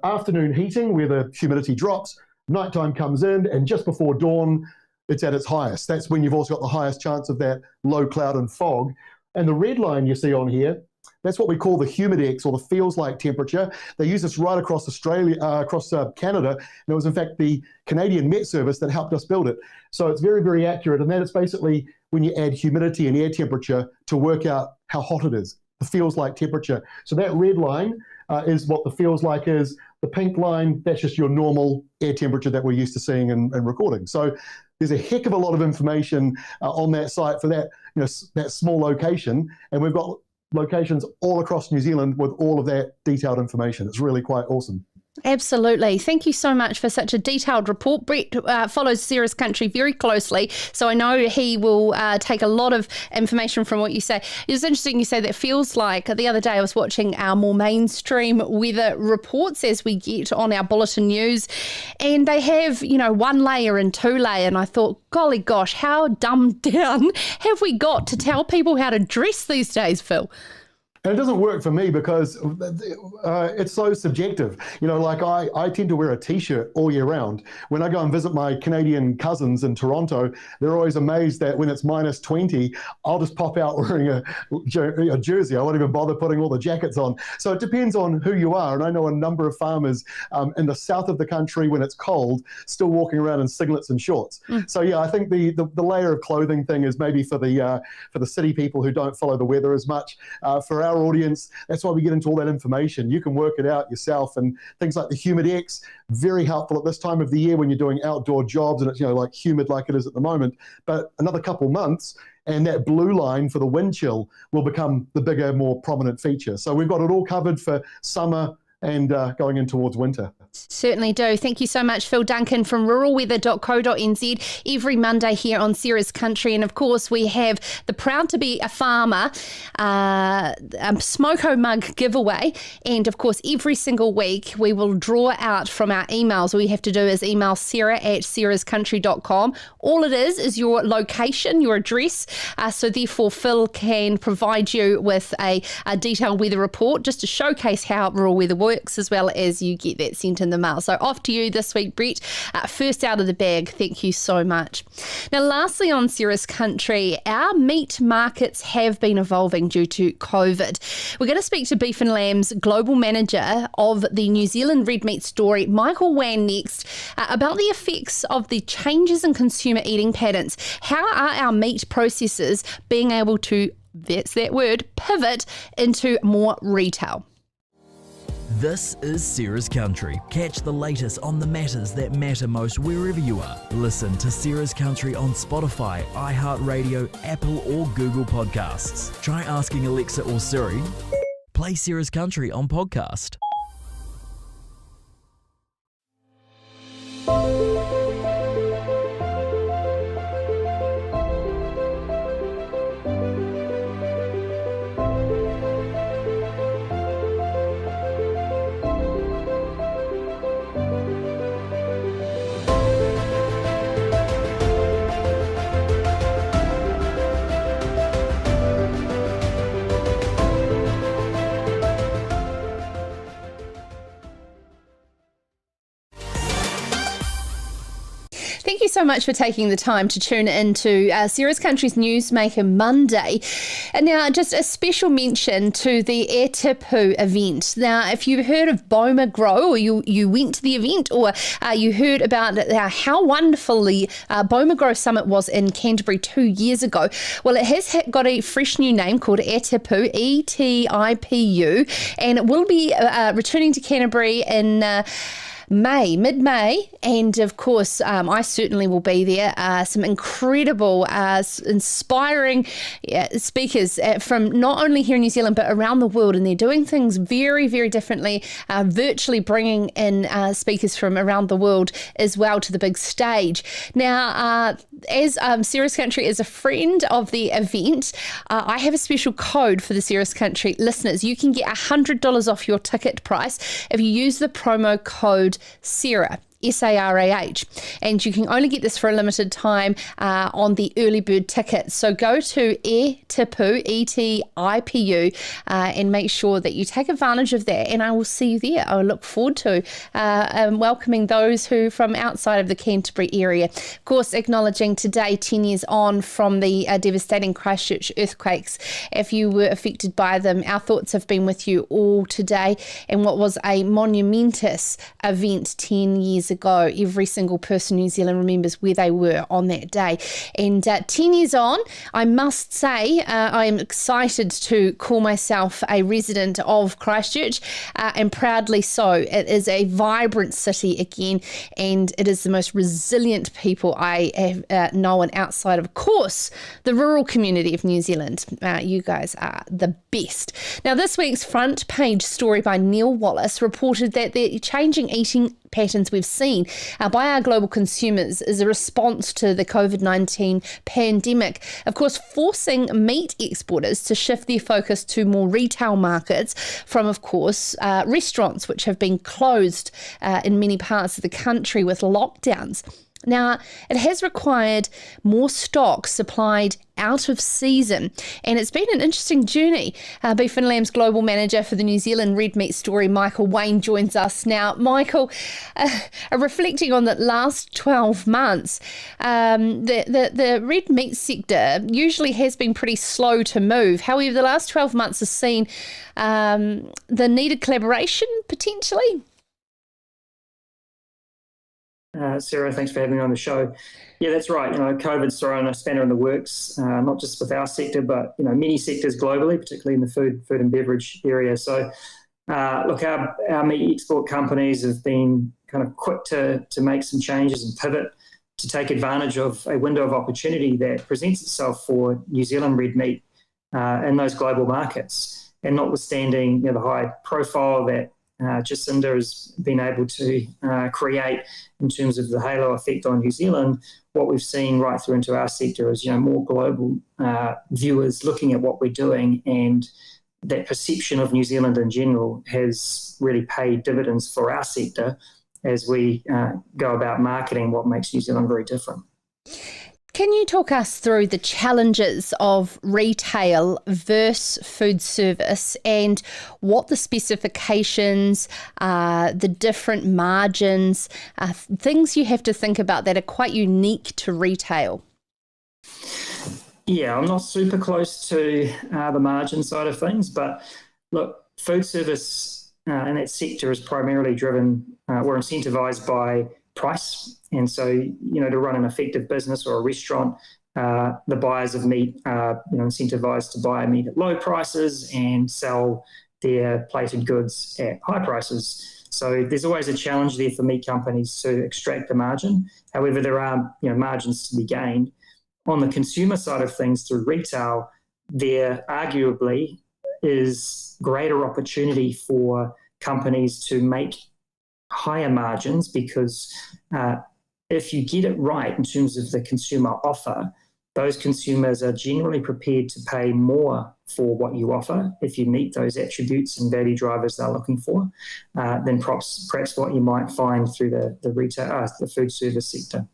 afternoon heating where the humidity drops, Nighttime comes in, and just before dawn, it's at its highest. That's when you've also got the highest chance of that low cloud and fog. And the red line you see on here, that's what we call the humidex, or the feels like temperature. They use this right across Australia, across Canada, and it was in fact the Canadian Met Service that helped us build it. So it's very, very accurate, and that is basically when you add humidity and air temperature to work out how hot it is, the feels like temperature. So that red line is what the feels like is. The pink line, that's just your normal air temperature that we're used to seeing and recording. So there's a heck of a lot of information on that site for that, that small location, and we've got locations all across New Zealand with all of that detailed information. It's really quite awesome. Absolutely. Thank you so much for such a detailed report. Brett follows Cirrus Country very closely, so I know he will take a lot of information from what you say. It was interesting you say that feels like. The other day I was watching our more mainstream weather reports as we get on our bulletin news, and they have, one layer and two layer, and I thought, golly gosh, how dumbed down have we got to tell people how to dress these days, Phil? And it doesn't work for me because it's so subjective. Like I tend to wear a T-shirt all year round. When I go and visit my Canadian cousins in Toronto, they're always amazed that when it's minus 20, I'll just pop out wearing a jersey. I won't even bother putting all the jackets on. So it depends on who you are. And I know a number of farmers in the south of the country, when it's cold, still walking around in singlets and shorts. So yeah, I think the layer of clothing thing is maybe for the city people who don't follow the weather as much. For our audience, that's why we get into all that information. You can work it out yourself, and things like the humidex, very helpful at this time of the year when you're doing outdoor jobs and it's like humid like it is at the moment. But another couple months and that blue line for the wind chill will become the bigger, more prominent feature. So we've got it all covered for summer and going in towards winter. Certainly do. Thank you so much, Phil Duncan from ruralweather.co.nz, every Monday here on Cirrus Country. And of course, we have the Proud to be a Farmer Smoko mug giveaway. And of course, every single week we will draw out from our emails. All you have to do is email sarah@cirruscountry.com. All it is your location, your address. So therefore, Phil can provide you with a detailed weather report just to showcase how rural weather works, as well as you get that sent in the mail. So off to you this week, Brett. First out of the bag. Thank you so much. Now, lastly on Cirrus Country, our meat markets have been evolving due to COVID. We're going to speak to Beef and Lamb's global manager of the New Zealand red meat story, Michael Wan, next, about the effects of the changes in consumer eating patterns. How are our meat processors being able to, that's that word, pivot into more retail? This is Cirrus Country. Catch the latest on the matters that matter most wherever you are. Listen to Cirrus Country on Spotify, iHeartRadio, Apple or Google Podcasts. Try asking Alexa or Siri. Play Cirrus Country on podcast. Thank you so much for taking the time to tune into Cirrus Country's Newsmaker Monday. And now, just a special mention to the E Tipu event. Now, if you've heard of Boma Grow, or you went to the event, or you heard about how wonderful the Boma Grow Summit was in Canterbury 2 years ago, well, it has got a fresh new name called E Tipu, E-T-I-P-U, and it will be returning to Canterbury in mid-May, and of course I certainly will be there. Some incredible, inspiring speakers from not only here in New Zealand but around the world, and they're doing things very, very differently, virtually bringing in speakers from around the world as well to the big stage. Now, as Cirrus Country is a friend of the event, I have a special code for the Cirrus Country listeners. You can get $100 off your ticket price if you use the promo code Sarah, SARAH. And you can only get this for a limited time on the early bird ticket. So go to Etipu, E-T-I-P-U, and make sure that you take advantage of that. And I will see you there. I look forward to welcoming those who from outside of the Canterbury area. Of course, acknowledging today 10 years on from the devastating Christchurch earthquakes. If you were affected by them, our thoughts have been with you all today. And what was a monumentous event 10 years ago. Every single person in New Zealand remembers where they were on that day. And 10 years on, I must say, I am excited to call myself a resident of Christchurch, and proudly so. It is a vibrant city again, and it is the most resilient people I have known outside of course, the rural community of New Zealand. You guys are the best. Now, this week's front page story by Neil Wallace reported that the changing eating patterns we've seen by our global consumers is a response to the COVID-19 pandemic, of course, forcing meat exporters to shift their focus to more retail markets from, of course, restaurants, which have been closed in many parts of the country with lockdowns. Now, it has required more stock supplied out of season, and it's been an interesting journey. Beef and Lamb's Global Manager for the New Zealand Red Meat Story, Michael Wayne, joins us now. Michael, reflecting on the last 12 months, the red meat sector usually has been pretty slow to move. However, the last 12 months has seen the needed collaboration potentially. Sarah, thanks for having me on the show. Yeah, that's right. COVID's thrown a spanner in the works, not just with our sector, but many sectors globally, particularly in the food and beverage area. So, look, our meat export companies have been kind of quick to make some changes and pivot to take advantage of a window of opportunity that presents itself for New Zealand red meat in those global markets. And notwithstanding the high profile that Jacinda has been able to create in terms of the halo effect on New Zealand, what we've seen right through into our sector is more global viewers looking at what we're doing, and that perception of New Zealand in general has really paid dividends for our sector as we go about marketing what makes New Zealand very different. Can you talk us through the challenges of retail versus food service and what the specifications, the different margins, things you have to think about that are quite unique to retail? Yeah, I'm not super close to the margin side of things, but look, food service in that sector is primarily driven or incentivised by price. And so, to run an effective business or a restaurant, the buyers of meat are, incentivised to buy meat at low prices and sell their plated goods at high prices. So there's always a challenge there for meat companies to extract the margin. However, there are, margins to be gained. On the consumer side of things through retail, there arguably is greater opportunity for companies to make higher margins because if you get it right in terms of the consumer offer, those consumers are generally prepared to pay more for what you offer if you meet those attributes and value drivers they're looking for than perhaps what you might find through the retail, the food service sector.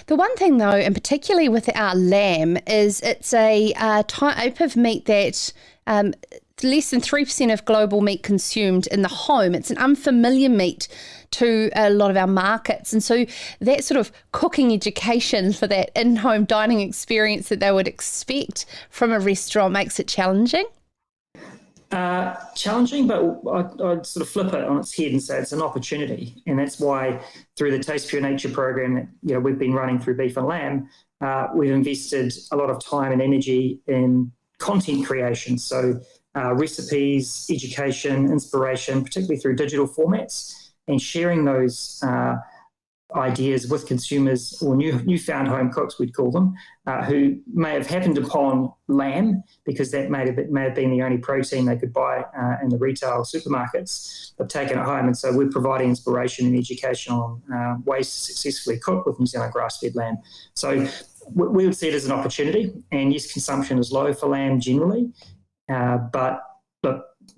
The one thing, though, and particularly with our lamb, is it's a type of meat that less than 3% of global meat consumed in the home. It's an unfamiliar meat to a lot of our markets. And so that sort of cooking education for that in-home dining experience that they would expect from a restaurant makes it challenging. Challenging, but I'd sort of flip it on its head and say it's an opportunity. And that's why through the Taste Pure Nature program that we've been running through Beef and Lamb, we've invested a lot of time and energy in content creation. So recipes, education, inspiration, particularly through digital formats, and sharing those ideas with consumers or newfound home cooks, we'd call them, who may have happened upon lamb because that may have been the only protein they could buy in the retail supermarkets, but taken it home. And so we're providing inspiration and education on ways to successfully cook with New Zealand grass-fed lamb. So we would see it as an opportunity. And yes, consumption is low for lamb generally, but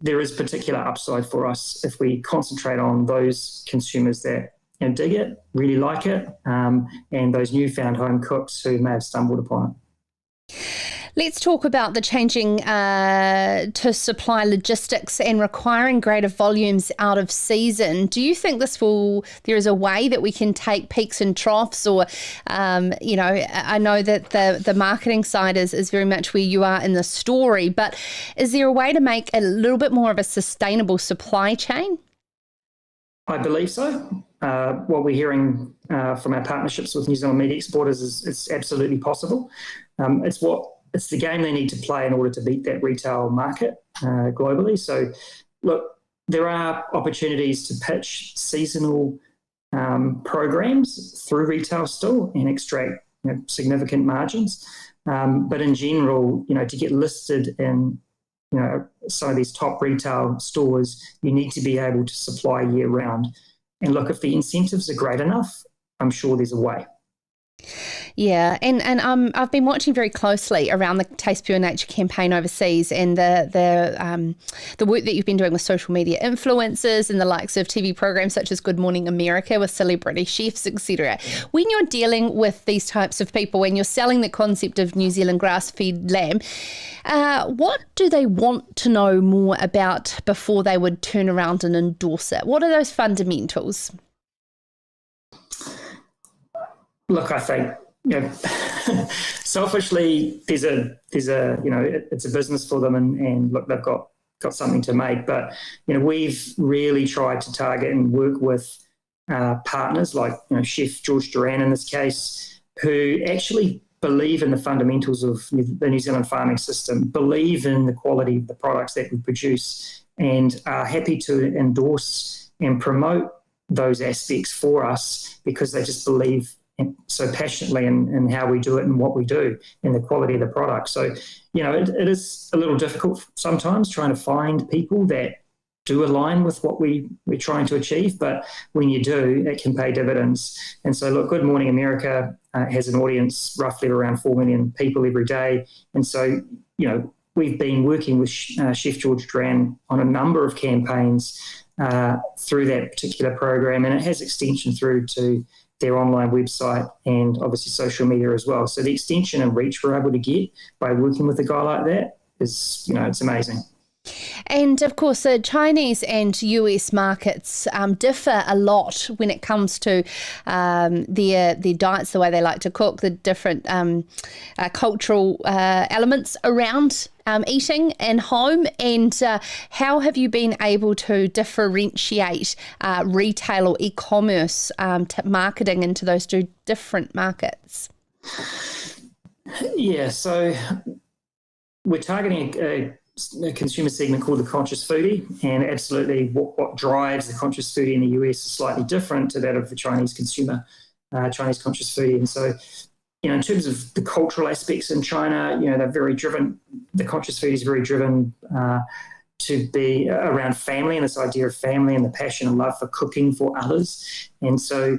there is particular upside for us if we concentrate on those consumers that dig it, really like it, and those newfound home cooks who may have stumbled upon it. Let's talk about the changing to supply logistics and requiring greater volumes out of season. Do you think there is a way that we can take peaks and troughs, or, I know that the marketing side is very much where you are in the story, but is there a way to make a little bit more of a sustainable supply chain? I believe so. What we're hearing from our partnerships with New Zealand meat exporters is it's absolutely possible. It's the game they need to play in order to beat that retail market globally. So, look, there are opportunities to pitch seasonal programs through retail still and extract significant margins. But in general, to get listed in some of these top retail stores, you need to be able to supply year round. And look, if the incentives are great enough, I'm sure there's a way. Yeah, and I've been watching very closely around the Taste Pure Nature campaign overseas, and the work that you've been doing with social media influencers and the likes of TV programs such as Good Morning America with celebrity chefs, etc. When you're dealing with these types of people, when you're selling the concept of New Zealand grass-fed lamb, what do they want to know more about before they would turn around and endorse it? What are those fundamentals? Look, I think, selfishly, there's a it's a business for them, and look, they've got something to make. But we've really tried to target and work with partners like Chef George Duran in this case, who actually believe in the fundamentals of the New Zealand farming system, believe in the quality of the products that we produce, and are happy to endorse and promote those aspects for us because they just believe so passionately in how we do it and what we do and the quality of the product. So, it is a little difficult sometimes trying to find people that do align with what we're trying to achieve, but when you do, it can pay dividends. And so, look, Good Morning America has an audience roughly around 4 million people every day. And so, we've been working with Chef George Duran on a number of campaigns through that particular program, and it has extension through to their online website and obviously social media as well. So the extension and reach we're able to get by working with a guy like that is, it's amazing. And of course, the Chinese and US markets differ a lot when it comes to their diets, the way they like to cook, the different cultural elements around eating and home. And how have you been able to differentiate retail or e-commerce marketing into those two different markets? Yeah, so we're targeting a consumer segment called the conscious foodie, and absolutely what drives the conscious foodie in the US is slightly different to that of the Chinese consumer, Chinese conscious foodie. And so, in terms of the cultural aspects in China, they're very driven, the conscious foodie is very driven to be around family and this idea of family and the passion and love for cooking for others. And so,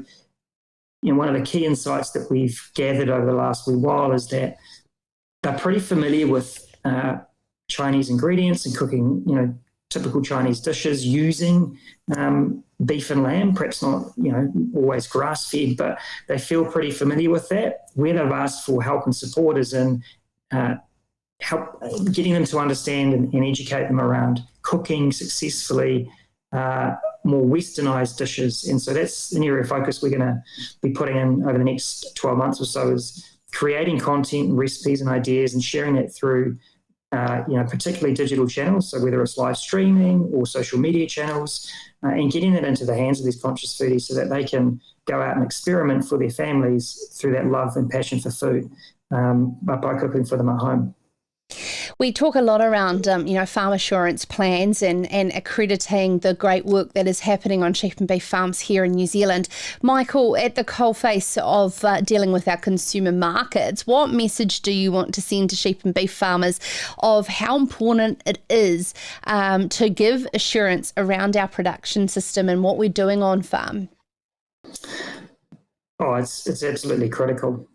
one of the key insights that we've gathered over the last wee while is that they're pretty familiar with Chinese ingredients and cooking, typical Chinese dishes using beef and lamb, perhaps not, always grass-fed, but they feel pretty familiar with that. Where they've asked for help and support is in help getting them to understand and educate them around cooking successfully more westernized dishes. And so that's an area of focus we're going to be putting in over the next 12 months or so, is creating content and recipes and ideas and sharing it through particularly digital channels, so whether it's live streaming or social media channels, and getting that into the hands of these conscious foodies so that they can go out and experiment for their families through that love and passion for food by cooking for them at home. We talk a lot around, farm assurance plans and accrediting the great work that is happening on sheep and beef farms here in New Zealand. Michael, at the coalface of dealing with our consumer markets, what message do you want to send to sheep and beef farmers of how important it is to give assurance around our production system and what we're doing on farm? Oh, it's absolutely critical.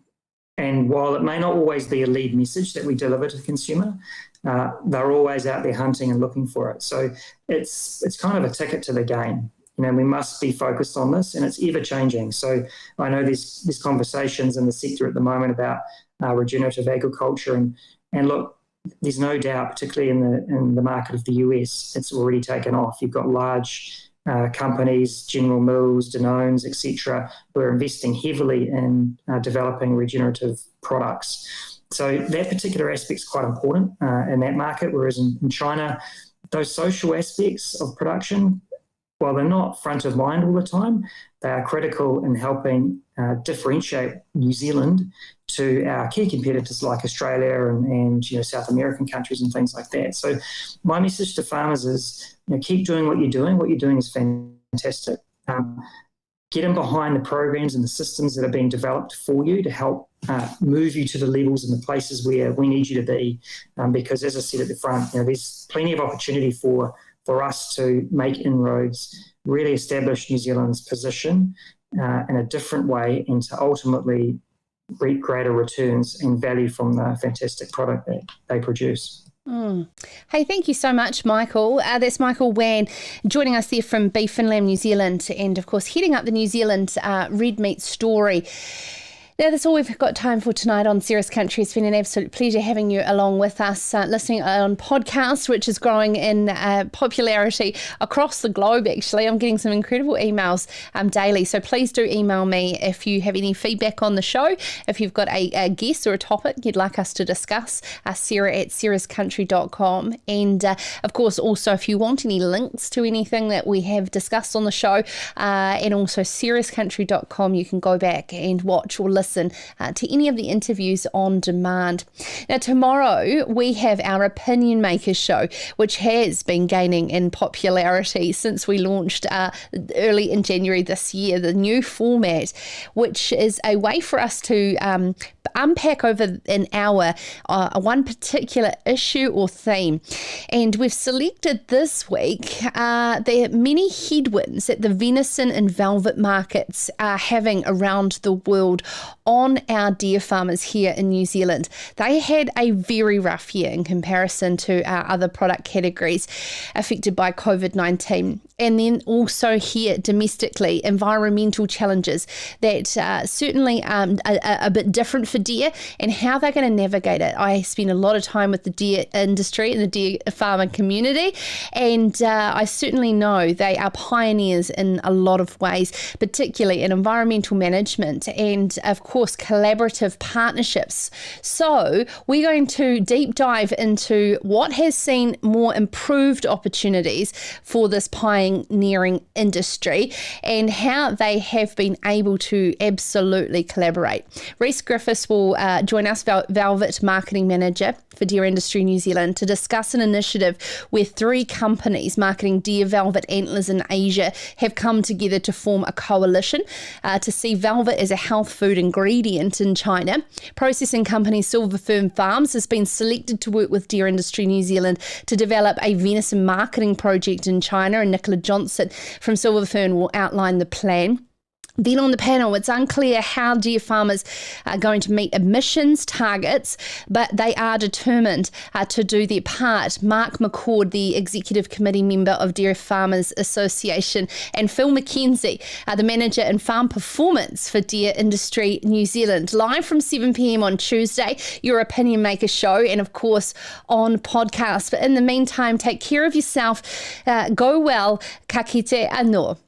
And while it may not always be a lead message that we deliver to the consumer, they're always out there hunting and looking for it. So it's kind of a ticket to the game. we must be focused on this, and it's ever changing. So I know there's conversations in the sector at the moment about regenerative agriculture, and look, there's no doubt, particularly in the market of the US, it's already taken off. You've got large companies, General Mills, Danone's, etc., who are investing heavily in developing regenerative products. So that particular aspect is quite important in that market, whereas in China, those social aspects of production, while they're not front of mind all the time, they are critical in helping differentiate New Zealand to our key competitors like Australia and South American countries and things like that. So my message to farmers is, keep doing what you're doing. What you're doing is fantastic. Get in behind the programs and the systems that are being developed for you to help move you to the levels and the places where we need you to be. Because as I said at the front, there's plenty of opportunity for us to make inroads, really establish New Zealand's position in a different way, and to ultimately reap greater returns and value from the fantastic product that they produce. Hey, thank you so much, Michael. That's Michael Wan joining us there from Beef and Lamb New Zealand, and of course heading up the New Zealand red meat story. Now, that's all we've got time for tonight on Serious Country. It's been an absolute pleasure having you along with us, listening on podcast, which is growing in popularity across the globe, actually. I'm getting some incredible emails daily, so please do email me if you have any feedback on the show, if you've got a guest or a topic you'd like us to discuss, sarah@seriouscountry.com. And, of course, also if you want any links to anything that we have discussed on the show, and also seriouscountry.com, you can go back and watch or listen to any of the interviews on demand. Now, tomorrow we have our Opinion Makers show, which has been gaining in popularity since we launched early in January this year, the new format, which is a way for us to unpack over an hour one particular issue or theme. And we've selected this week the many headwinds that the venison and velvet markets are having around the world on our deer farmers here in New Zealand. They had a very rough year in comparison to our other product categories affected by COVID-19. And then also here domestically, environmental challenges that certainly are a bit different for deer and how they're going to navigate it. I spend a lot of time with the deer industry and the deer farming community, and I certainly know they are pioneers in a lot of ways, particularly in environmental management and, of course, collaborative partnerships. So we're going to deep dive into what has seen more improved opportunities for this pioneering industry and how they have been able to absolutely collaborate. Rhys Griffiths will join us, Velvet Marketing Manager for Deer Industry New Zealand, to discuss an initiative where 3 companies marketing deer velvet antlers in Asia have come together to form a coalition to see velvet as a health food ingredient in China. Processing company Silver Fern Farms has been selected to work with Deer Industry New Zealand to develop a venison marketing project in China, and Nicola Johnson from Silver Fern will outline the plan. Then on the panel, it's unclear how deer farmers are going to meet emissions targets, but they are determined to do their part. Mark McCord, the Executive Committee member of Dairy Farmers Association, and Phil McKenzie, the Manager in Farm Performance for Deer Industry New Zealand. Live from 7 p.m. on Tuesday, your Opinion Maker show, and of course on podcast. But in the meantime, take care of yourself. Go well. Ka kite anō.